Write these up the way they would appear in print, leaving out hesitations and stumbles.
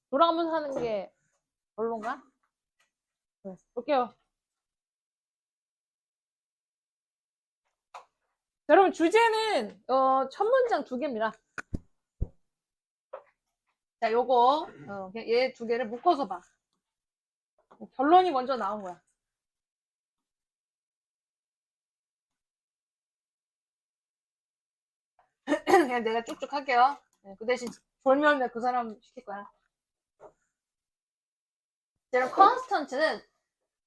돌아가면서 하는 게 별론가? 네, 볼게요. 자, 여러분 주제는 첫 문장 2개입니다. 자, 요거 얘 2개를 묶어서 봐. 결론이 먼저 나온 거야. 그냥 내가 쭉쭉 할게요. 네, 그 대신 졸면 내가 그 사람 시킬 거야. 자, 그럼 constant는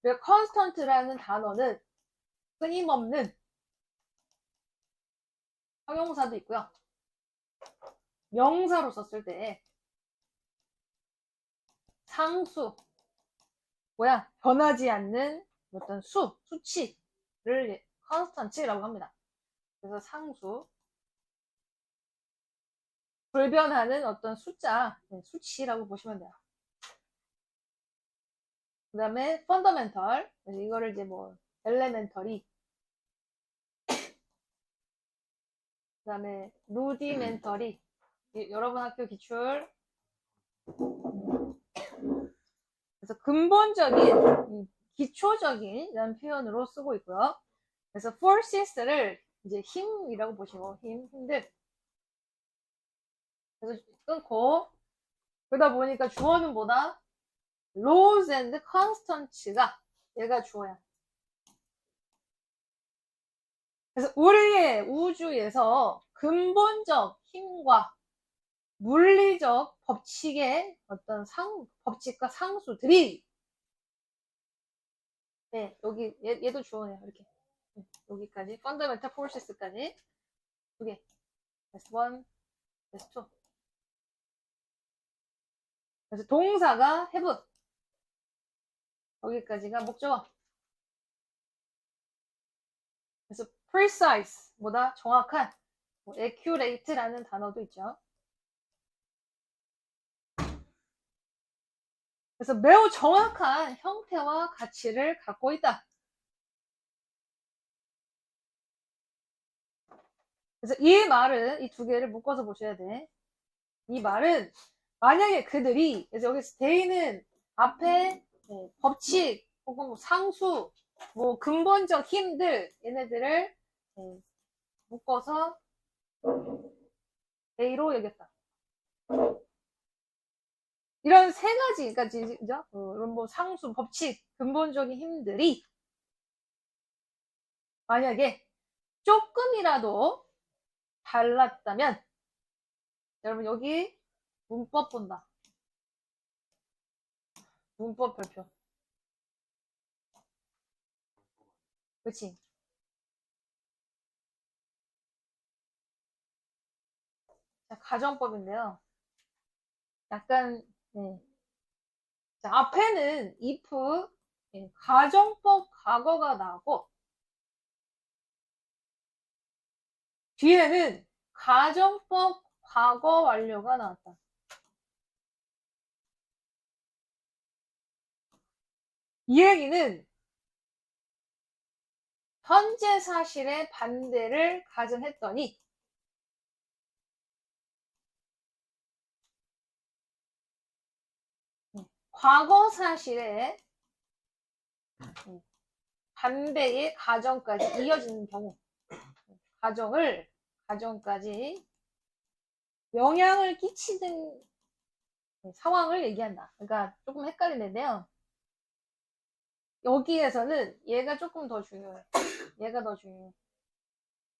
우리가 constant라는 단어는 끊임없는 형용사도 있고요. 명사로 썼을 때 상수, 변하지 않는 어떤 수치를 constant라고 합니다. 그래서 상수, 불변하는 어떤 숫자, 수치라고 보시면 돼요. 그 다음에 fundamental, 이거를 이제 뭐 elementary, 그 다음에 rudimentary, 여러분 학교 기출. 그래서 근본적인, 기초적인 이런 표현으로 쓰고 있고요. 그래서 forces를 이제 힘이라고 보시고 힘들. 그래서 끊고 그러다 보니까 주어는 뭐다? laws and constants가 얘가 주어야. 그래서 우리의 우주에서 근본적 힘과 물리적 법칙의 어떤 법칙과 상수들이 네, 여기 얘도 주어네요. 이렇게 여기까지 fundamental forces까지 2개. That's 1, that's 2. 그래서 동사가 have. 여기까지가 목적어. 그래서 precise, 뭐다? 정확한. accurate라는 단어도 있죠. 그래서 매우 정확한 형태와 가치를 갖고 있다. 그래서 이 말은 이 2개를 묶어서 보셔야 돼. 이 말은 만약에 그들이, 그래서 여기서 they는 앞에 법칙 혹은 뭐 상수, 뭐 근본적 힘들 얘네들을 묶어서 they로 여겼다. 이런 3가지, 그러니까 이런 뭐 상수, 법칙, 근본적인 힘들이 만약에 조금이라도 달랐다면, 여러분 여기 문법 본다. 문법 별표. 그치? 자, 가정법인데요. 약간, 자, 앞에는 if, 가정법 과거가 나오고, 뒤에는 가정법 과거 완료가 나왔다. 이 얘기는 현재 사실의 반대를 가정했더니 과거 사실의 반대의 가정까지 이어지는 경우, 가정까지 영향을 끼치는 상황을 얘기한다. 그러니까 조금 헷갈리는데요. 여기에서는 얘가 조금 더 중요해. 얘가 더 중요해.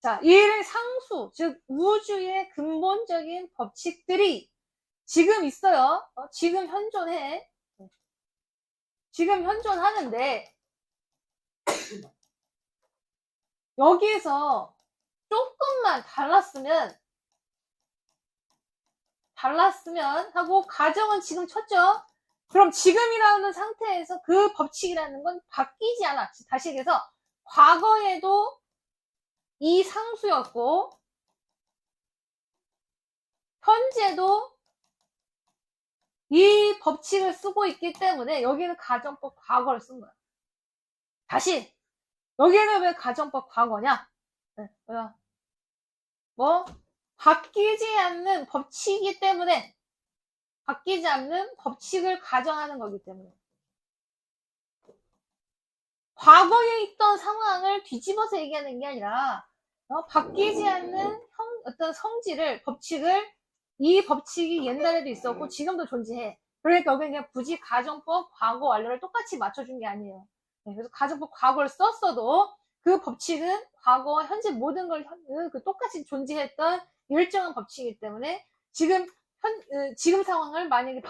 자, 이의 상수, 즉 우주의 근본적인 법칙들이 지금 있어요. 지금 현존해. 지금 현존하는데 여기에서 조금만 달랐으면 하고 가정은 지금 쳤죠. 그럼 지금이라는 상태에서 그 법칙이라는 건 바뀌지 않아. 다시 얘기해서 과거에도 이 상수였고 현재도 이 법칙을 쓰고 있기 때문에 여기는 가정법 과거를 쓴 거야. 다시 여기는 왜 가정법 과거냐? 뭐 바뀌지 않는 법칙이기 때문에 바뀌지 않는 법칙을 가정하는 거기 때문에. 과거에 있던 상황을 뒤집어서 얘기하는 게 아니라 바뀌지 않는 어떤 성질을, 법칙을, 이 법칙이 옛날에도 있었고 지금도 존재해. 그러니까 여기 그냥 굳이 가정법 과거 완료를 똑같이 맞춰준 게 아니에요. 네, 그래서 가정법 과거를 썼어도 그 법칙은 과거와 현재 모든 걸 똑같이 존재했던 일정한 법칙이기 때문에 지금 상황을 만약에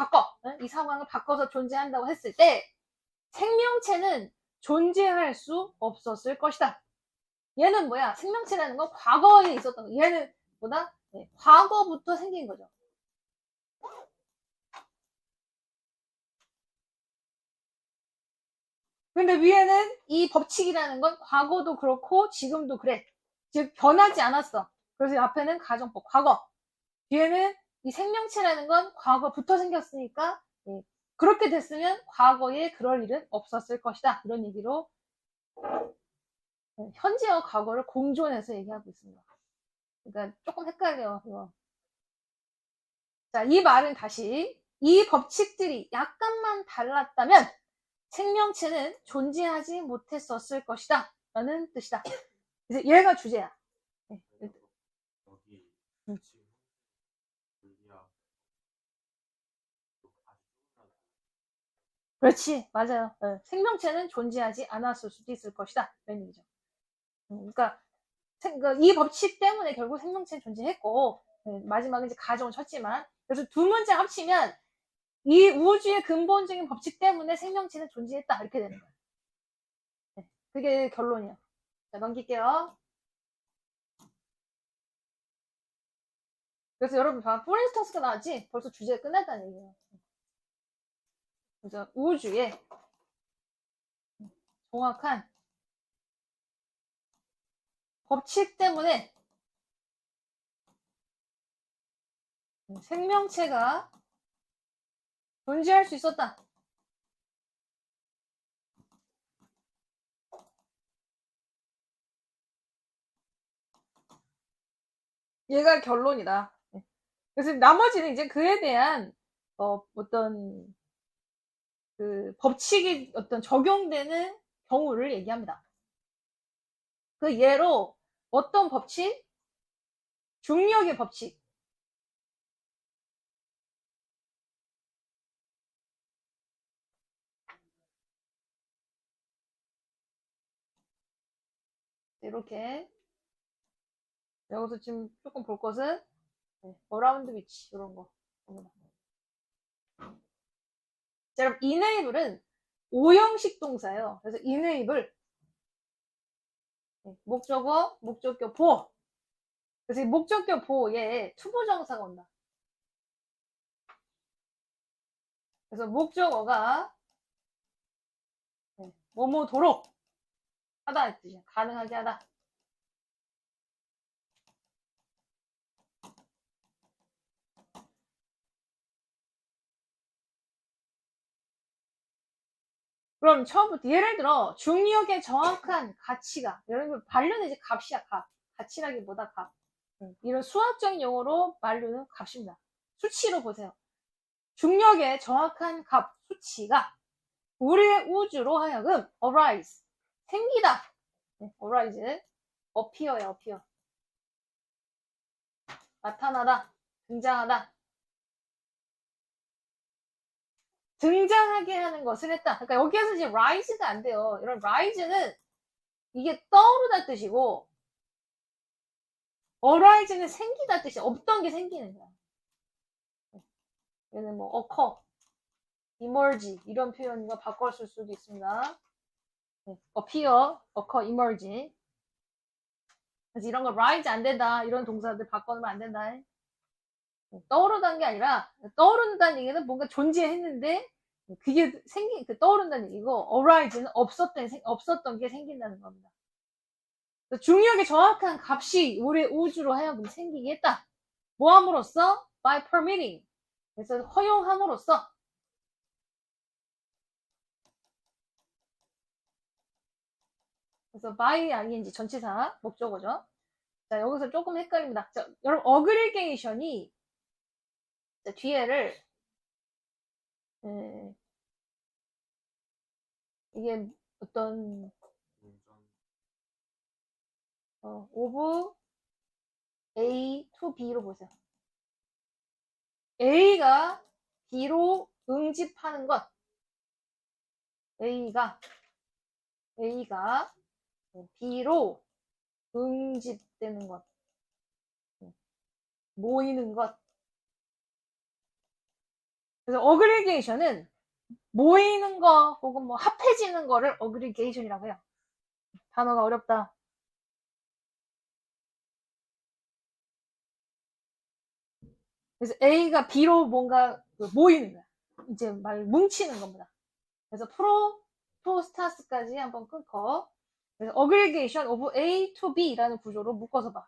이 상황을 바꿔서 존재한다고 했을 때 생명체는 존재할 수 없었을 것이다. 얘는 뭐야? 생명체라는 건 과거에 있었던 거. 얘는 뭐다? 네, 과거부터 생긴 거죠. 근데 위에는 이 법칙이라는 건 과거도 그렇고 지금도 그래. 즉 변하지 않았어. 그래서 앞에는 가정법, 과거. 뒤에는 이 생명체라는 건 과거부터 생겼으니까 그렇게 됐으면 과거에 그럴 일은 없었을 것이다. 이런 얘기로 현재와 과거를 공존해서 얘기하고 있습니다. 그러니까 조금 헷갈려요. 이거. 자, 이 말은 다시 이 법칙들이 약간만 달랐다면 생명체는 존재하지 못했었을 것이다 라는 뜻이다. 그래서 얘가 주제야. 네. 그렇지, 맞아요. 네. 생명체는 존재하지 않았을 수도 있을 것이다 이런 얘기죠. 그러니까 이 법칙 때문에 결국 생명체는 존재했고 마지막에 이제 가정을 쳤지만 그래서 두 문제 합치면 이 우주의 근본적인 법칙 때문에 생명체는 존재했다 이렇게 되는 거예요. 네, 그게 결론이에요. 자, 넘길게요. 그래서 여러분 봐, 프린스턴스가 나왔지? 벌써 주제가 끝났다는 얘기예요. 그래서 우주의 정확한 법칙 때문에 생명체가 존재할 수 있었다. 얘가 결론이다. 그래서 나머지는 이제 그에 대한 어떤 그 법칙이 어떤 적용되는 경우를 얘기합니다. 그 예로 어떤 법칙? 중력의 법칙. 이렇게 여기서 지금 조금 볼 것은 어라운드 위치 이런 거. 자, 그럼 enable은 오형식 동사예요. 그래서 enable 목적어, 목적격 보호. 그래서 이 목적격 보호에 투부정사가 온다. 그래서 목적어가 뭐뭐도록 하다 이 뜻이야. 가능하게 하다. 그럼 처음부터 예를 들어 중력의 정확한 가치가 여러분 반려는 이제 값이야. 값. 가치라기보다 값. 이런 수학적인 용어로 만류는 값입니다. 수치로 보세요. 중력의 정확한 값, 수치가 우리의 우주로 하여금 arise, 생기다. arise, appear야, appear. 나타나다, 등장하다. 등장하게 하는 것을 했다. 그러니까 여기에서 이제 rise가 안 돼요. 이런 rise는 이게 떠오르다 뜻이고 arise는 생기다 뜻이야. 없던 게 생기는 거야. 얘는 뭐 occur, emerge 이런 표현과 바꿨을 수도 있습니다. appear, occur, emerge. 그래서 이런 거 rise 안 된다. 이런 동사들 바꿔놓으면 안 된다. 떠오르다는 게 아니라 떠오른다는 얘기는 뭔가 존재했는데 그게 떠오른다는 얘기고 arise는 없었던 게 생긴다는 겁니다. 중력의 정확한 값이 우리의 우주로 하여금 생기게 했다. 뭐 함으로써? by permitting. 그래서 허용함으로써. 그래서 by ing 전치사 목적어죠. 자, 여기서 조금 헷갈립니다. 자, 여러분 어그리게이션이 뒤에를 예, 이게 어떤 of A to B로 보세요. A가 B로 응집하는 것. A가 B로 응집되는 것. 모이는 것. 그래서 어그리게이션은 모이는 거 혹은 뭐 합해지는 거를 어그리게이션이라고 해요. 단어가 어렵다. 그래서 A가 B로 뭔가 모이는 거야. 이제 말 뭉치는 겁니다. 그래서 프로토스타스까지 한번 끊고, 그래서 aggregation of A to B라는 구조로 묶어서 봐.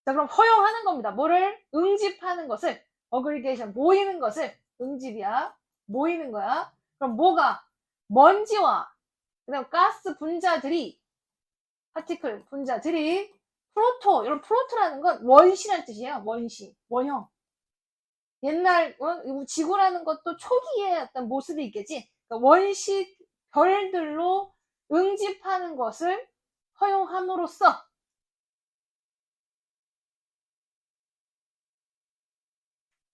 자, 그럼 허용하는 겁니다. 뭐를? 응집하는 것을, aggregation, 모이는 것을, 응집이야. 모이는 거야. 그럼 뭐가? 먼지와, 그 다음 가스 분자들이, 파티클 분자들이, 프로토, 이런 프로토라는 건 원시라는 뜻이에요. 원시, 원형. 옛날 지구라는 것도 초기의 어떤 모습이 있겠지. 그러니까 원시 별들로 응집하는 것을 허용함으로써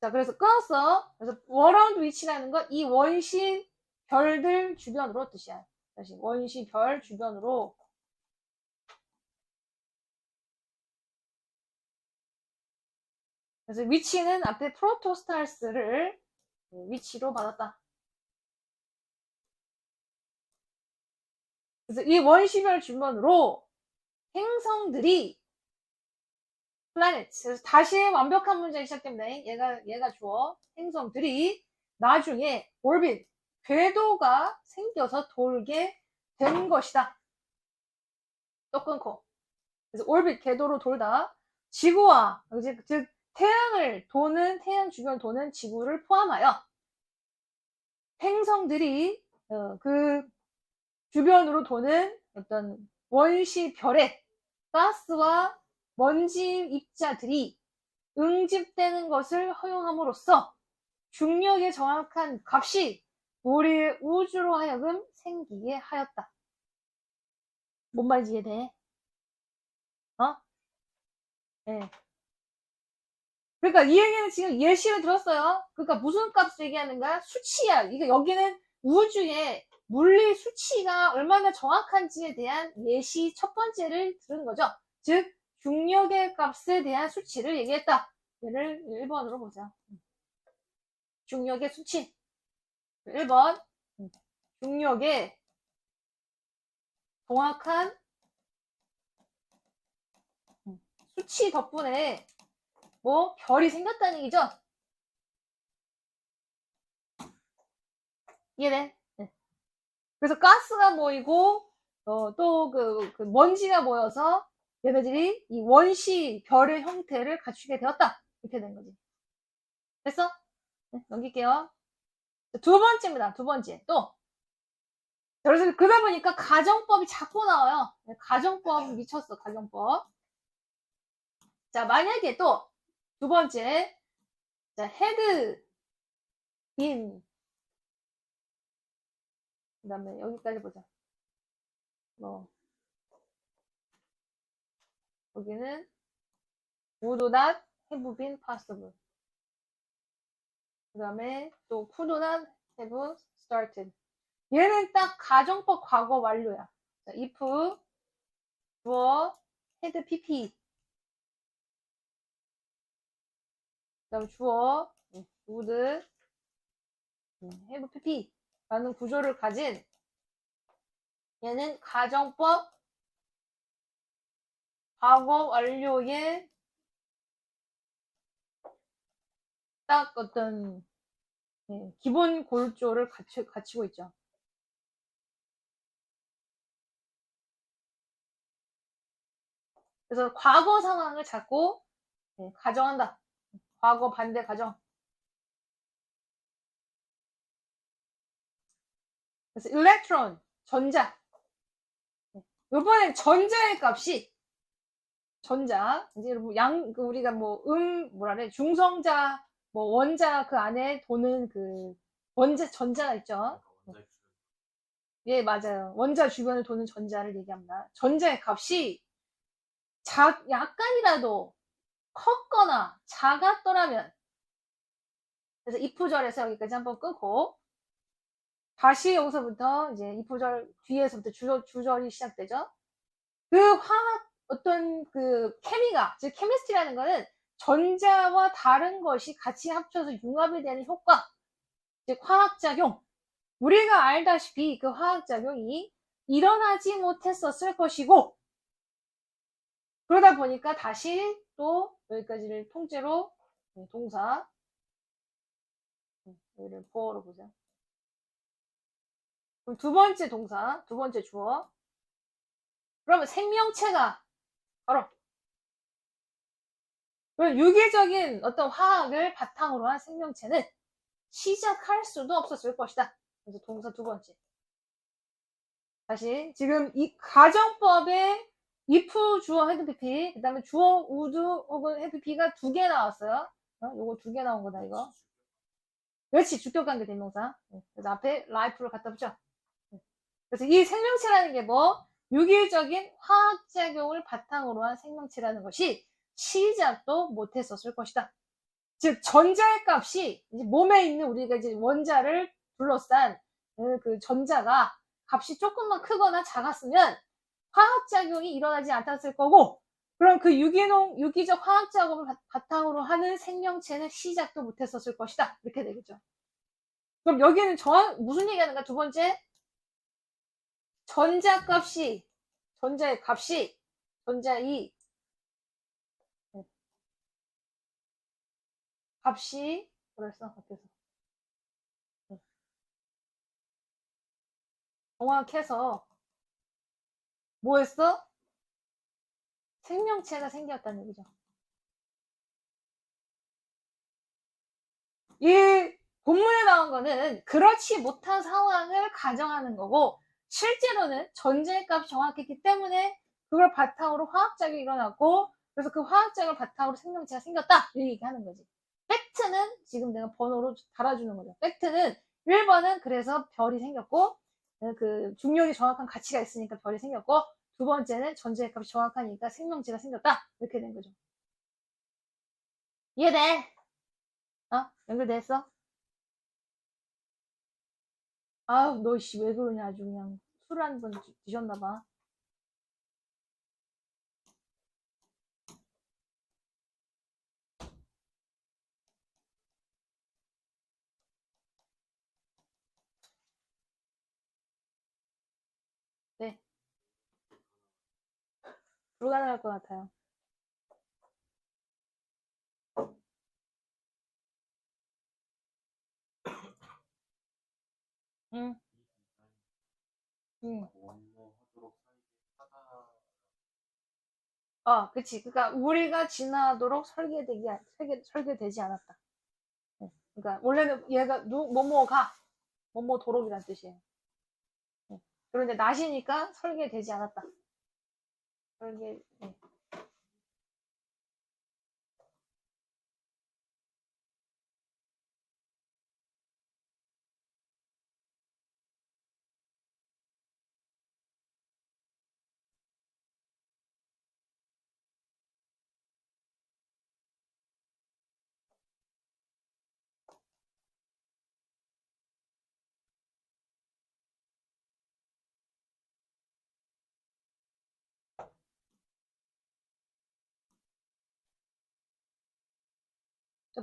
자 그래서 끊었어. 그래서 워라운드 위치라는 건 이 원시 별들 주변으로 뜻이야. 다시 원시 별 주변으로. 그래서 위치는 앞에 프로토스타스를 위치로 받았다. 그래서 이 원시별 주변으로 행성들이 planet. 그래서 다시 완벽한 문장이 시작됩니다. 얘가 주어. 행성들이 나중에 orbit, 궤도가 생겨서 돌게 된 것이다. 또 끊고. 그래서 orbit, 궤도로 돌다. 지구와, 즉, 태양 주변 도는 지구를 포함하여 행성들이 그 주변으로 도는 어떤 원시 별의 가스와 먼지 입자들이 응집되는 것을 허용함으로써 중력의 정확한 값이 우리의 우주로 하여금 생기게 하였다. 뭔 말인지 이해돼? 어? 네. 그러니까 이 얘기는 지금 예시를 들었어요. 그러니까 무슨 값을 얘기하는가? 수치야. 이거 여기는 우주의 물리 수치가 얼마나 정확한지에 대한 예시 첫 번째를 들은 거죠. 즉 중력의 값에 대한 수치를 얘기했다. 얘를 1번으로 보자. 중력의 수치. 1번 중력의 정확한 수치 덕분에 뭐 별이 생겼다는 얘기죠. 이해돼? 네. 그래서 가스가 모이고 또 그 먼지가 모여서 얘네들이 이 원시 별의 형태를 갖추게 되었다. 이렇게 된 거지. 됐어? 네, 넘길게요. 두 번째입니다. 두 번째. 또. 그래서 그러다 보니까 가정법이 자꾸 나와요. 가정법 미쳤어. 가정법. 자, 만약에 또 두 번째. 자, 헤드 빈. 그 다음에 여기까지 보자. 여기는 would not have been possible. 그 다음에 또 could not have started. 얘는 딱 가정법 과거 완료야. 자, if 주어 had pp. 그 다음 주어 would have pp 라는 구조를 가진 얘는 가정법 과거 완료의 딱 어떤 기본 골조를 갖추고 있죠. 그래서 과거 상황을 자꾸 가정한다. 과거 반대 가정. 그래서 electron 전자. 요번엔 전자의 값이 전자. 이제 우리가 뭐라 그래, 중성자, 원자 그 안에 도는 전자가 있죠. 예, 맞아요. 원자 주변을 도는 전자를 얘기합니다. 전자의 값이 약간이라도 컸거나 작았더라면, 그래서 이 구절에서 여기까지 한번 끊고, 다시 여기서부터 이제 이 구절 뒤에서부터 주절이 시작되죠. 그 어떤 케미가, 즉 케미스트리라는 거는 전자와 다른 것이 같이 합쳐서 융합이 되는 효과, 즉 화학작용. 우리가 알다시피 그 화학작용이 일어나지 못했었을 것이고, 그러다 보니까 다시 또 여기까지를 통째로 동사, 여기를 보어로 보세요. 그럼 두 번째 동사, 두 번째 주어. 그러면 생명체가 바로 유기적인 어떤 화학을 바탕으로 한 생명체는 시작할 수도 없었을 것이다. 그래서 동사 두 번째. 다시 지금 이 가정법에 if 주어 헤드 PP, 그 다음에 주어 would 혹은 헤드 PP가 두 개 나왔어요. 요거 두 개 나온 거다 이거. 그렇지, 주격관계 대명사. 그래서 앞에 life를 갖다 붙여. 그래서 이 생명체라는 게 유기적인 화학작용을 바탕으로 한 생명체라는 것이 시작도 못했었을 것이다. 즉 전자의 값이 이제 몸에 있는 우리가 이제 원자를 둘러싼 그 전자가 값이 조금만 크거나 작았으면 화학작용이 일어나지 않았을 거고, 그럼 그 유기적 화학작용을 바탕으로 하는 생명체는 시작도 못했었을 것이다. 이렇게 되겠죠. 그럼 여기는 무슨 얘기하는가? 두 번째, 전자의 값이, 전자의 값이, 그랬어, 앞에서. 정확해서, 뭐 했어? 생명체가 생겼다는 얘기죠. 이 본문에 나온 거는 그렇지 못한 상황을 가정하는 거고, 실제로는 전자의 값이 정확했기 때문에 그걸 바탕으로 화학작용이 일어났고, 그래서 그 화학작용을 바탕으로 생명체가 생겼다, 이 얘기하는 거지. 팩트는 지금 내가 번호로 달아주는 거죠. 팩트는 1번은 그래서 별이 생겼고, 그 중력이 정확한 가치가 있으니까 별이 생겼고, 두 번째는 전자의 값이 정확하니까 생명체가 생겼다, 이렇게 된 거죠. 이해돼? 연결됐어? 아우, 너, 왜 그러냐, 아주 그냥. 술 한 번 드셨나봐. 네. 불가능할 것 같아요. 응, 응. 그치. 그니까, 우리가 진화하도록 설계되지 않았다. 그러니까 원래는 얘가 뭐뭐도록이란 뜻이에요. 그런데 낫이니까 설계되지 않았다. 설계.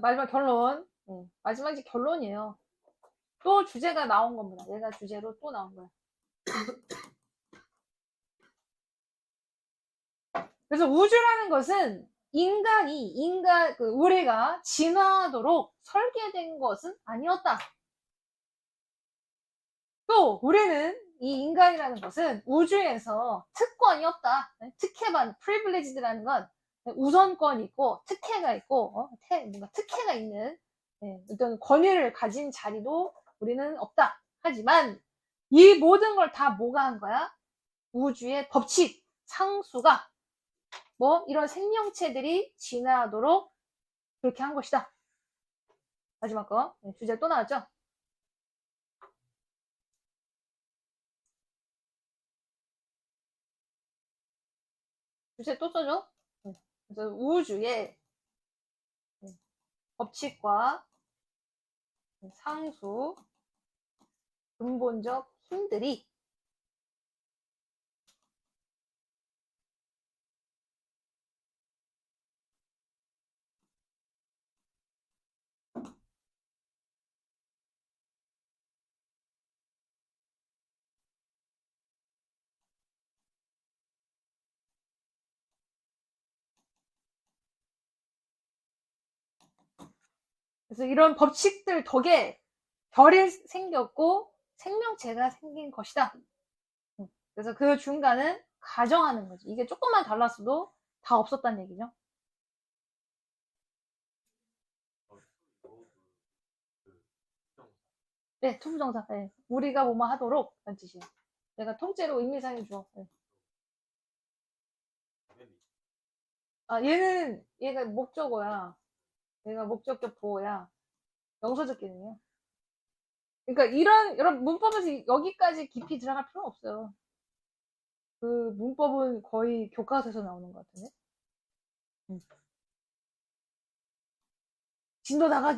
마지막 결론. 마지막 이제 결론이에요. 또 주제가 나온 겁니다. 얘가 주제로 또 나온 거야. 그래서 우주라는 것은 우리가 진화하도록 설계된 것은 아니었다. 또 우리는 이 인간이라는 것은 우주에서 특권이 없다. 특혜반, 프리빌리지드라는 건 우선권이 있고 특혜가 있고 뭔가 특혜가 있는 어떤 권위를 가진 자리도 우리는 없다. 하지만 이 모든 걸 다 뭐가 한 거야? 우주의 법칙, 상수가 뭐 이런 생명체들이 진화하도록 그렇게 한 것이다. 마지막 거. 네, 주제 또 나왔죠? 주제 또 써줘? 네. 그래서 우주의 법칙과 상수, 근본적 힘들이 그래서 이런 법칙들 덕에 별이 생겼고 생명체가 생긴 것이다. 그래서 그 중간은 가정하는 거지. 이게 조금만 달랐어도 다 없었다는 얘기죠. 네, 투부정사. 네. 우리가 뭐뭐 하도록 라는 뜻이에요. 내가 통째로 의미상의 주어. 네. 아, 얘가 목적어야. 얘가 목적격 보어야. 명사적 기능이에요. 그러니까 이런 문법에서 여기까지 깊이 들어갈 필요는 없어요. 그 문법은 거의 교과서에서 나오는 것 같은데. 진도 나가기